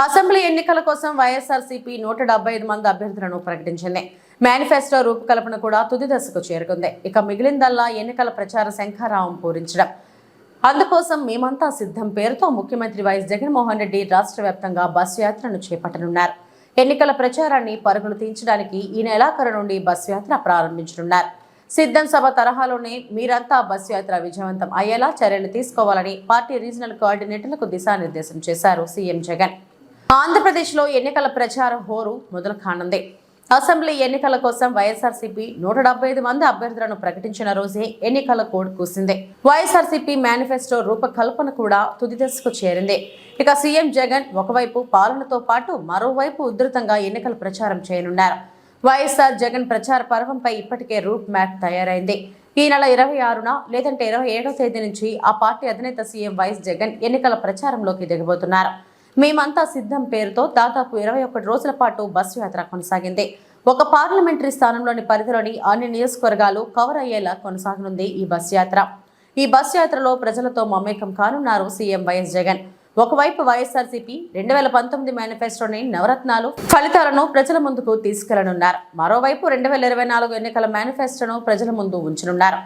Assembly ఎన్నికల కోసం వైఎస్ఆర్సీపీ 175 మంది అభ్యర్థులను ప్రకటించింది. మేనిఫెస్టో రూపకల్పన కూడా తుది దశకు చేరుకుంది. ఇక మిగిలిందల్లా ఎన్నికల ప్రచార శంఖారావం పూరించడం. అందుకోసం మేమంతా సిద్ధం పేరుతో ముఖ్యమంత్రి వైఎస్ జగన్మోహన్ రెడ్డి రాష్ట్ర వ్యాప్తంగా బస్సు యాత్రను చేపట్టనున్నారు. ఎన్నికల ప్రచారాన్ని పరుగులు తీయించడానికి ఈ నెలాఖరు నుండి బస్సు యాత్ర ప్రారంభించనున్నారు. సిద్ధం సభ తరహాలోనే మీరంతా బస్సు యాత్ర విజయవంతం అయ్యేలా చర్యలు తీసుకోవాలని పార్టీ రీజనల్ కోఆర్డినేటర్లకు దిశానిర్దేశం చేశారు సీఎం జగన్. ఆంధ్రప్రదేశ్లో ఎన్నికల ప్రచార హోరు మొదలు కానుంది. అసెంబ్లీ ఎన్నికల కోసం వైఎస్ఆర్సీపీ 175 మంది అభ్యర్థులను ప్రకటించిన రోజే ఎన్నికల కోడ్ కూసింది. వైఎస్ఆర్సీపీ మేనిఫెస్టో రూపకల్పన కూడా తుది దశకు చేరింది. ఇక సీఎం జగన్ ఒకవైపు పాలనతో పాటు మరోవైపు ఉధృతంగా ఎన్నికల ప్రచారం చేయనున్నారు. వైఎస్ఆర్ జగన్ ప్రచార పర్వంపై ఇప్పటికే రూట్ మ్యాప్ తయారైంది. ఈ నెల 26న లేదంటే 27వ తేదీ నుంచి ఆ పార్టీ అధినేత సీఎం వైఎస్ జగన్ ఎన్నికల ప్రచారంలోకి దిగబోతున్నారు. మేమంతా సిద్ధం పేరుతో దాదాపు 21 రోజుల పాటు బస్సు యాత్ర కొనసాగింది. ఒక పార్లమెంటరీ స్థానంలోని పరిధిలోని అన్ని నియోజకవర్గాలు కవర్ అయ్యేలా కొనసాగనుంది ఈ బస్సు యాత్ర. ఈ బస్సు యాత్రలో ప్రజలతో మమేకం కానున్నారు సీఎం వైఎస్ జగన్. ఒకవైపు వైఎస్ఆర్సీపీ 2019 మేనిఫెస్టోని నవరత్నాలు ఫలితాలను ప్రజల ముందుకు తీసుకెళ్లనున్నారు. మరోవైపు 2024 ఎన్నికల మేనిఫెస్టోను ప్రజల ముందు ఉంచనున్నారు.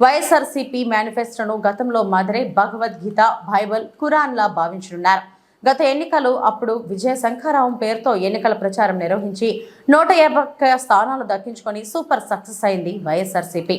వైఎస్ఆర్సీపీ మేనిఫెస్టోను గతంలో మాదిరే భగవద్గీత, బైబిల్, ఖురాన్లా భావించనున్నారు. గత ఎన్నికలు అప్పుడు విజయ శంఖారావం పేరుతో ఎన్నికల ప్రచారం నిర్వహించి 150 స్థానాలు దక్కించుకొని సూపర్ సక్సెస్ అయింది వైఎస్ఆర్సీపీ.